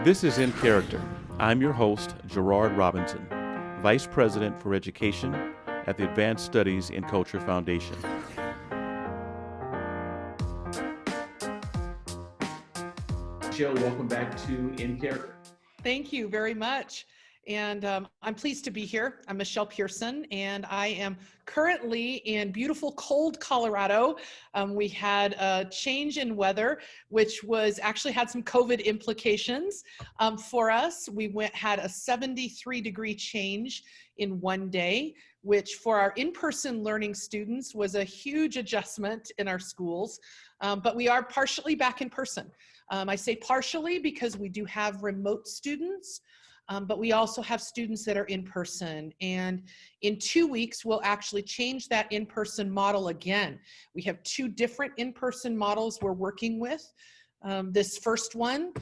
This is In Character. I'm your host, Gerard Robinson, Vice President for Education at the Advanced Studies in Culture Foundation. Michelle, welcome back to In Character. Thank you very much. And I'm pleased to be here. I'm Michelle Pearson, and I am currently in beautiful, cold Colorado. We had a change in weather, which was actually had some COVID implications for us. We had a 73-degree change in one day, which for our in-person learning students was a huge adjustment in our schools. But we are partially back in person. I say partially because we do have remote students. But we also have students that are in person. And in 2 weeks, we'll actually change that in-person model again. We have two different in-person models we're working with. This first one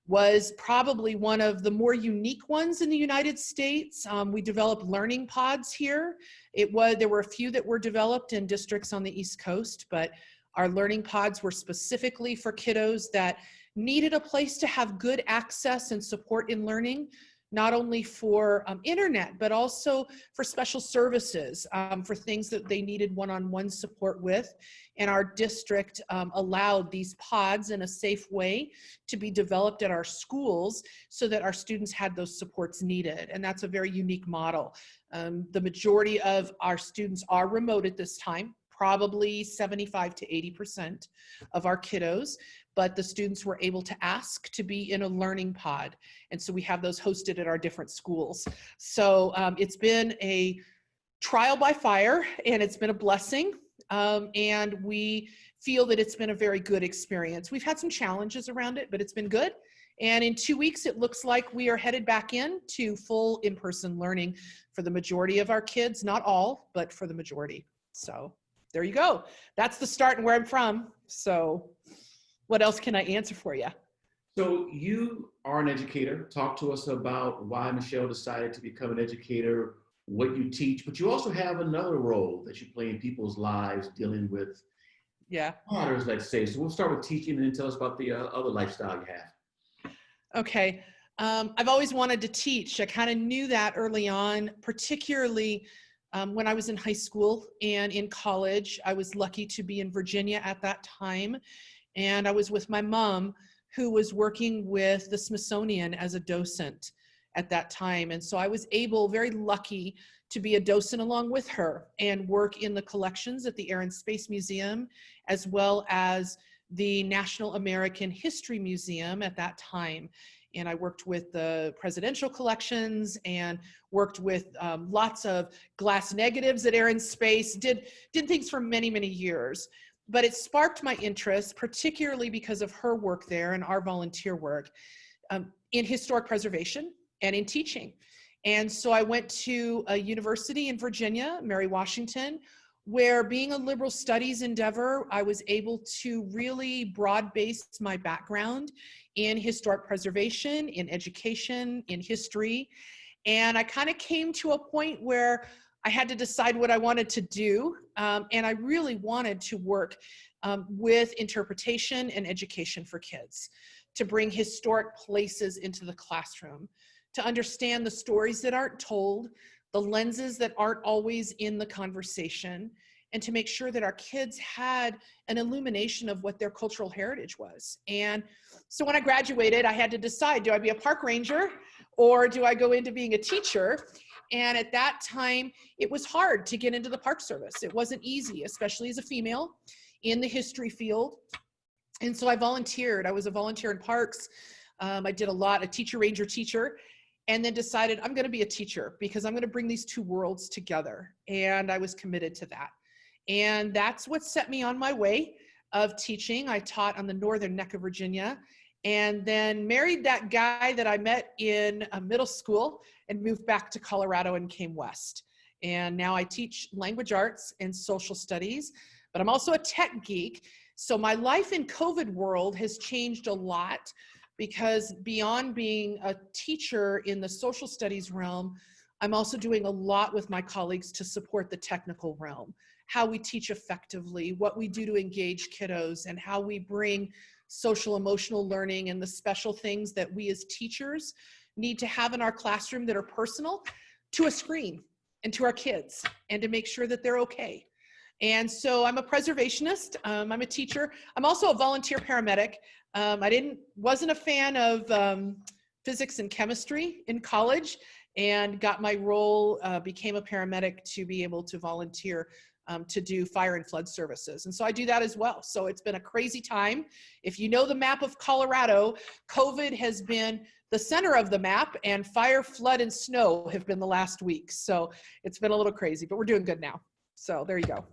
was probably one of the more unique ones in the United States. We developed learning pods here. There were a few that were developed in districts on the East Coast, but our learning pods were specifically for kiddos that needed a place to have good access and support in learning, not only for internet, but also for special services, for things that they needed one-on-one support with. And our district allowed these pods in a safe way to be developed at our schools so that our students had those supports needed. And that's a very unique model. The majority of our students are remote at this time, probably 75 to 80% of our kiddos, but the students were able to ask to be in a learning pod. And so we have those hosted at our different schools. So it's been a trial by fire, and it's been a blessing. And we feel that it's been a very good experience. We've had some challenges around it, but it's been good. And in 2 weeks, it looks like we are headed back into full in-person learning for the majority of our kids, not all, but for the majority. So there you go. That's the start and where I'm from. So what else can I answer for you? So you are an educator. Talk to us about why Michelle decided to become an educator, what you teach, but you also have another role that you play in people's lives dealing with daughters, let's say. So we'll start with teaching and then tell us about the other lifestyle you have. Okay. I've always wanted to teach. I kind of knew that early on, particularly when I was in high school and in college. I was lucky to be in Virginia at that time. And I was with my mom, who was working with the Smithsonian as a docent at that time. And so I was very lucky to be a docent along with her and work in the collections at the Air and Space Museum, as well as the National American History Museum at that time. And I worked with the presidential collections and worked with lots of glass negatives at Air and Space, did things for many, many years. But it sparked my interest, particularly because of her work there and our volunteer work in historic preservation and in teaching. And so I went to a university in Virginia, Mary Washington, where being a liberal studies endeavor, I was able to really broad base my background in historic preservation, in education, in history. And I kind of came to a point where I had to decide what I wanted to do, and I really wanted to work with interpretation and education for kids, to bring historic places into the classroom, to understand the stories that aren't told, the lenses that aren't always in the conversation, and to make sure that our kids had an illumination of what their cultural heritage was. And so when I graduated, I had to decide, do I be a park ranger or do I go into being a teacher? And at that time, it was hard to get into the Park Service. It wasn't easy, especially as a female in the history field. And so I volunteered. I was a volunteer in parks. I did a teacher, ranger, teacher, and then decided I'm going to be a teacher because I'm going to bring these two worlds together. And I was committed to that. And that's what set me on my way of teaching. I taught on the northern neck of Virginia, and then married that guy that I met in middle school and moved back to Colorado and came west. And now I teach language arts and social studies, but I'm also a tech geek. So my life in COVID world has changed a lot because beyond being a teacher in the social studies realm, I'm also doing a lot with my colleagues to support the technical realm, how we teach effectively, what we do to engage kiddos, and how we bring social emotional learning and the special things that we as teachers need to have in our classroom that are personal to a screen and to our kids, and to make sure that they're okay. And so I'm a preservationist, I'm a teacher. I'm also a volunteer paramedic. Wasn't a fan of physics and chemistry in college, and got my role, became a paramedic to be able to volunteer to do fire and flood services. And so I do that as well. So it's been a crazy time. If you know the map of Colorado, COVID has been the center of the map, and fire, flood, and snow have been the last week. So it's been a little crazy, but we're doing good now. So there you go.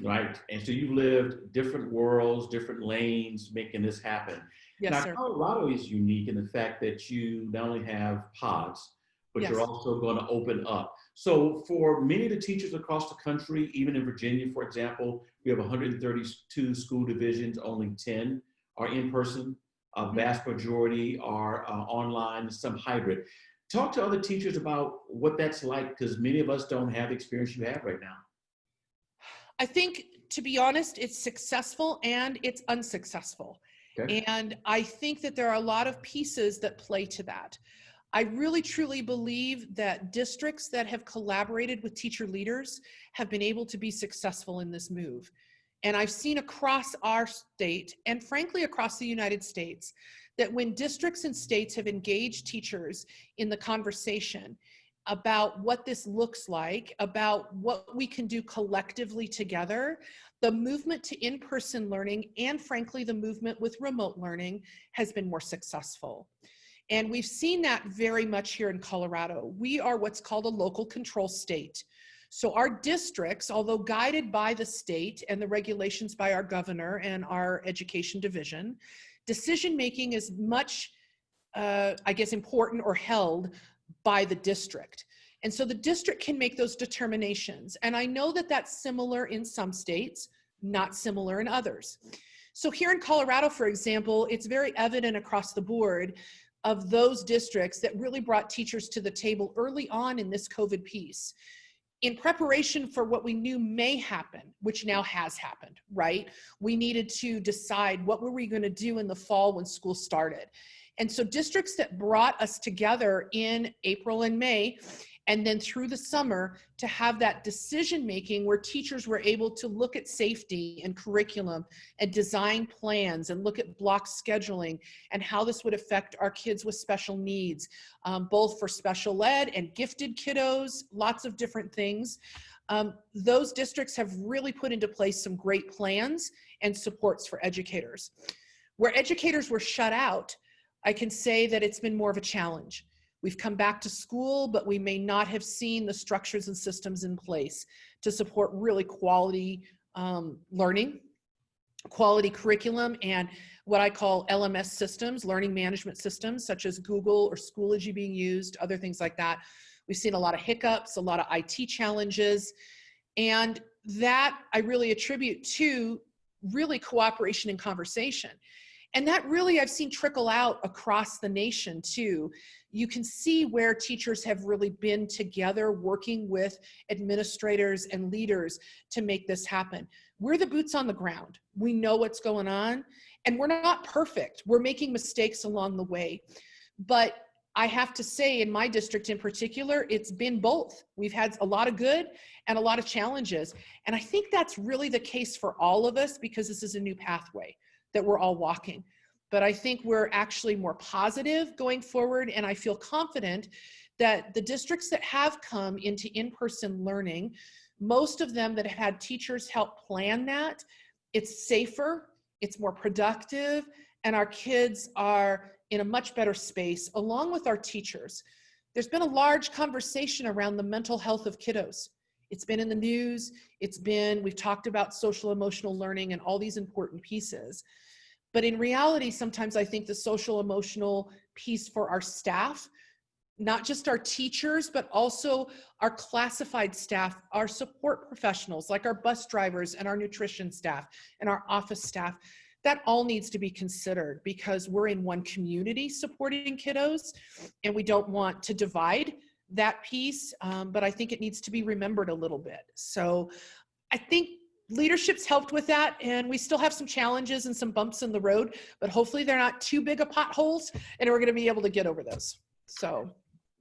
Right. And so you've lived different worlds, different lanes, making this happen. Yes, Now, sir. Colorado is unique in the fact that you not only have pods, but Yes. you're also going to open up. So for many of the teachers across the country, even in Virginia, for example, we have 132 school divisions, only 10 are in person. A vast majority are online, some hybrid. Talk to other teachers about what that's like, because many of us don't have the experience you have right now. I think, to be honest, it's successful and it's unsuccessful. Okay. And I think that there are a lot of pieces that play to that. I really truly believe that districts that have collaborated with teacher leaders have been able to be successful in this move. And I've seen across our state, and frankly across the United States, that when districts and states have engaged teachers in the conversation about what this looks like, about what we can do collectively together, the movement to in-person learning, and frankly, the movement with remote learning, has been more successful. And we've seen that very much here in Colorado. We are what's called a local control state. So our districts, although guided by the state and the regulations by our governor and our education division, decision-making is much, I guess, important or held by the district. And so the district can make those determinations. And I know that that's similar in some states, not similar in others. So here in Colorado, for example, it's very evident across the board of those districts that really brought teachers to the table early on in this COVID piece, in preparation for what we knew may happen, which now has happened, right? We needed to decide what were we going to do in the fall when school started. And so districts that brought us together in April and May, and then through the summer, to have that decision making where teachers were able to look at safety and curriculum and design plans and look at block scheduling and how this would affect our kids with special needs, both for special ed and gifted kiddos, lots of different things. Those districts have really put into place some great plans and supports for educators. Where educators were shut out, I can say that it's been more of a challenge. We've come back to school, but we may not have seen the structures and systems in place to support really quality learning, quality curriculum, and what I call LMS systems, learning management systems, such as Google or Schoology being used, other things like that. We've seen a lot of hiccups, a lot of IT challenges, and that I really attribute to really cooperation and conversation. And that really I've seen trickle out across the nation too. You can see where teachers have really been together working with administrators and leaders to make this happen. We're the boots on the ground. We know what's going on, and we're not perfect. We're making mistakes along the way. But I have to say, in my district in particular, it's been both. We've had a lot of good and a lot of challenges. And I think that's really the case for all of us, because this is a new pathway that we're all walking. But I think we're actually more positive going forward, and I feel confident that the districts that have come into in-person learning, most of them that have had teachers help plan that, it's safer, it's more productive, and our kids are in a much better space, along with our teachers. There's been a large conversation around the mental health of kiddos. It's been in the news, we've talked about social emotional learning and all these important pieces. But in reality, sometimes I think the social emotional piece for our staff, not just our teachers, but also our classified staff, our support professionals, like our bus drivers and our nutrition staff and our office staff, that all needs to be considered, because we're in one community supporting kiddos, and we don't want to divide that piece, but I think it needs to be remembered a little bit. So I think leadership's helped with that, and we still have some challenges and some bumps in the road, but hopefully they're not too big of potholes, and we're going to be able to get over those. So.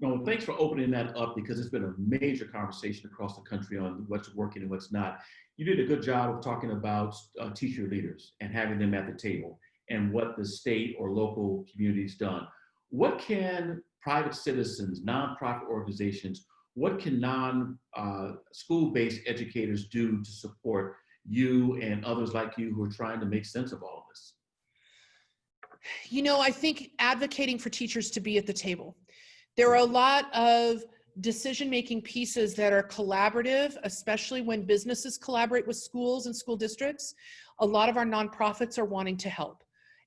No, thanks for opening that up, because it's been a major conversation across the country on what's working and what's not. You did a good job of talking about teacher leaders and having them at the table and what the state or local community's done. What can private citizens, nonprofit organizations, what can non-school-based educators do to support you and others like you who are trying to make sense of all of this? You know, I think advocating for teachers to be at the table. There are a lot of decision-making pieces that are collaborative, especially when businesses collaborate with schools and school districts. A lot of our nonprofits are wanting to help.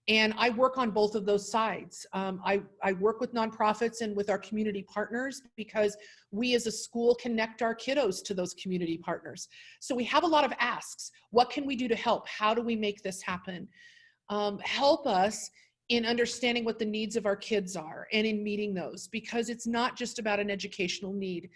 And I work on both of those sides. I work with nonprofits and with our community partners, because we as a school connect our kiddos to those community partners. So we have a lot of asks. What can we do to help? How do we make this happen? Help us in understanding what the needs of our kids are and in meeting those, because it's not just about an educational need.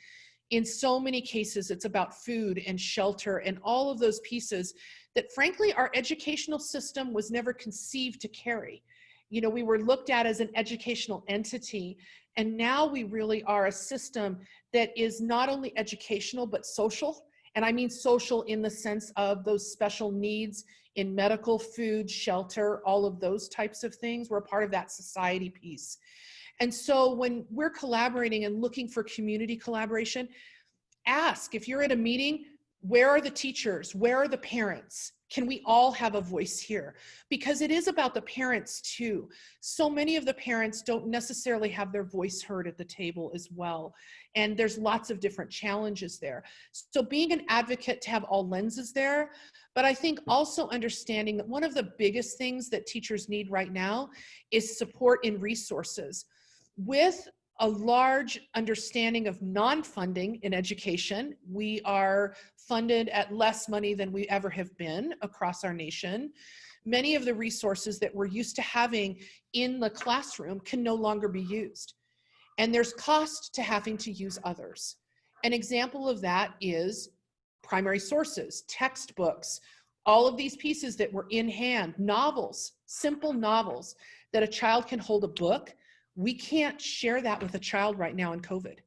In so many cases, it's about food and shelter and all of those pieces that, frankly, our educational system was never conceived to carry. You know, we were looked at as an educational entity, and now we really are a system that is not only educational, but social. And I mean social in the sense of those special needs in medical, food, shelter, all of those types of things. We're a part of that society piece. And so when we're collaborating and looking for community collaboration, ask, if you're at a meeting, where are the teachers? Where are the parents? Can we all have a voice here? Because it is about the parents too. So many of the parents don't necessarily have their voice heard at the table as well. And there's lots of different challenges there. So being an advocate to have all lenses there, but I think also understanding that one of the biggest things that teachers need right now is support in resources. With a large understanding of non-funding in education, we are funded at less money than we ever have been across our nation. Many of the resources that we're used to having in the classroom can no longer be used. And there's cost to having to use others. An example of that is primary sources, textbooks, all of these pieces that were in hand, novels, simple novels that a child can hold a book. We can't share that with a child right now in COVID.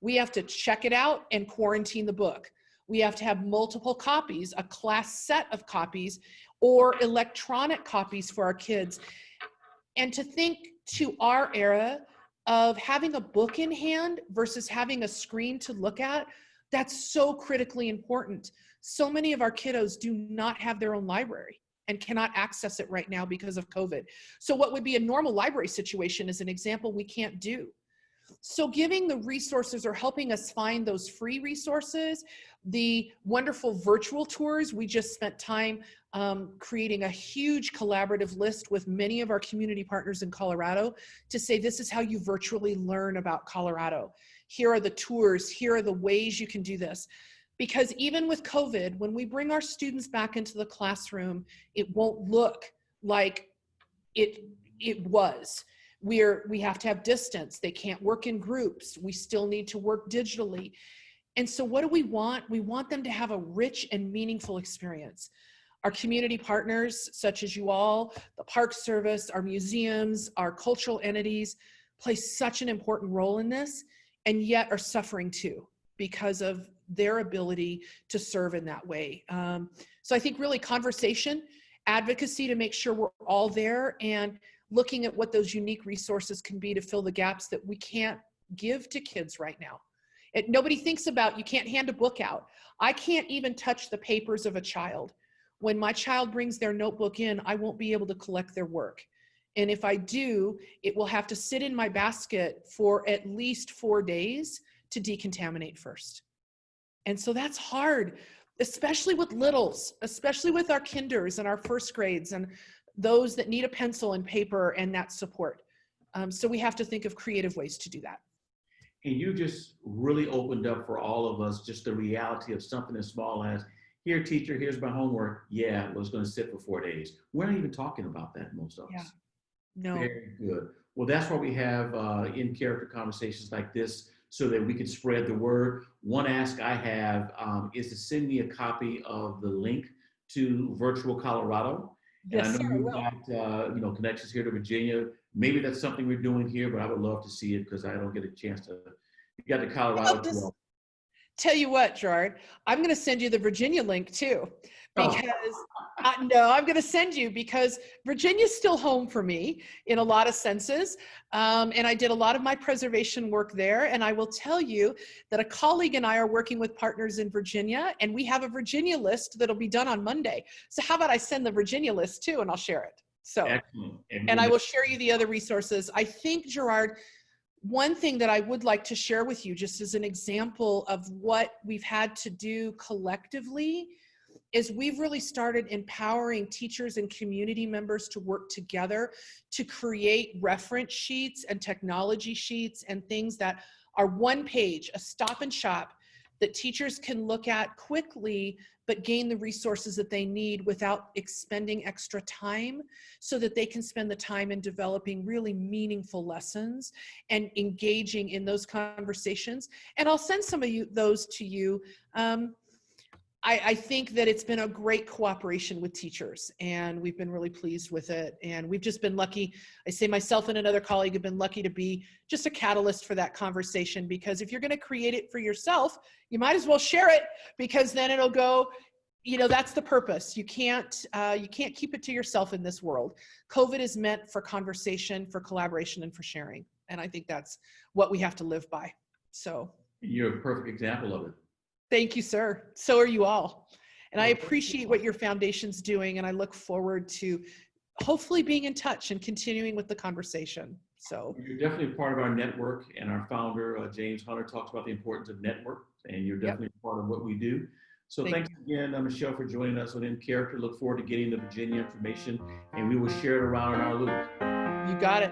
We have to check it out and quarantine the book. We have to have multiple copies, a class set of copies, or electronic copies for our kids. And to think to our era of having a book in hand versus having a screen to look at, that's so critically important. So many of our kiddos do not have their own library and cannot access it right now because of COVID. So what would be a normal library situation is an example we can't do. So giving the resources or helping us find those free resources, the wonderful virtual tours, we just spent time creating a huge collaborative list with many of our community partners in Colorado to say, this is how you virtually learn about Colorado. Here are the tours, here are the ways you can do this. Because even with COVID, when we bring our students back into the classroom, it won't look like it was. We have to have distance. They can't work in groups. We still need to work digitally. And so what do we want? We want them to have a rich and meaningful experience. Our community partners, such as you all, the Park Service, our museums, our cultural entities, play such an important role in this, and yet are suffering too because of their ability to serve in that way. So I think really conversation, advocacy to make sure we're all there, and looking at what those unique resources can be to fill the gaps that we can't give to kids right now. Nobody thinks about, you can't hand a book out. I can't even touch the papers of a child. When my child brings their notebook in, I won't be able to collect their work. And if I do, it will have to sit in my basket for at least 4 days to decontaminate first. And so that's hard, especially with littles, especially with our kinders and our first grades and those that need a pencil and paper and that support. So we have to think of creative ways to do that. And you just really opened up for all of us just the reality of something as small as, here, teacher, here's my homework. Yeah, well, it's going to sit for 4 days. We're not even talking about that, most of us. No. Very good. Well, that's why we have in-character conversations like this so that we could spread the word. One ask I have is to send me a copy of the link to Virtual Colorado. And I Yes, know sir, I you've will. got connections here to Virginia. Maybe that's something we're doing here, but I would love to see it because I don't get a chance to get to I'll Colorado too just often. tell you what, Gerard, I'm going to send you the Virginia link too, Oh, because no, I'm going to send you because Virginia's still home for me in a lot of senses. And I did a lot of my preservation work there. And I will tell you that a colleague and I are working with partners in Virginia, and we have a Virginia list that'll be done on Monday. So how about I send the Virginia list too, and I'll share it. So, excellent. And and we'll I make, will share you the other resources. I think, Gerard, one thing that I would like to share with you, just as an example of what we've had to do collectively, is we've really started empowering teachers and community members to work together to create reference sheets and technology sheets and things that are one page, a stop and shop that teachers can look at quickly, but gain the resources that they need without expending extra time, so that they can spend the time in developing really meaningful lessons and engaging in those conversations. And I'll send some of those to you. I think that it's been a great cooperation with teachers, and we've been really pleased with it. And we've just been lucky. I say myself and another colleague have been lucky to be just a catalyst for that conversation, because if you're going to create it for yourself, you might as well share it, because then it'll go, that's the purpose. You can't keep it to yourself in this world. COVID is meant for conversation, for collaboration, and for sharing. And I think that's what we have to live by. So you're a perfect example of it. thank you, sir. So are you all. And I Well, appreciate what your foundation's doing, and I look forward to hopefully being in touch and continuing with the conversation. So you're definitely part of our network, and our founder, James Hunter, talks about the importance of network, and you're yep, definitely part of what we do. So thank thanks again, Michelle, for joining us on In Character. Look forward to getting the Virginia information, and we will share it around in our loop. you. You got it.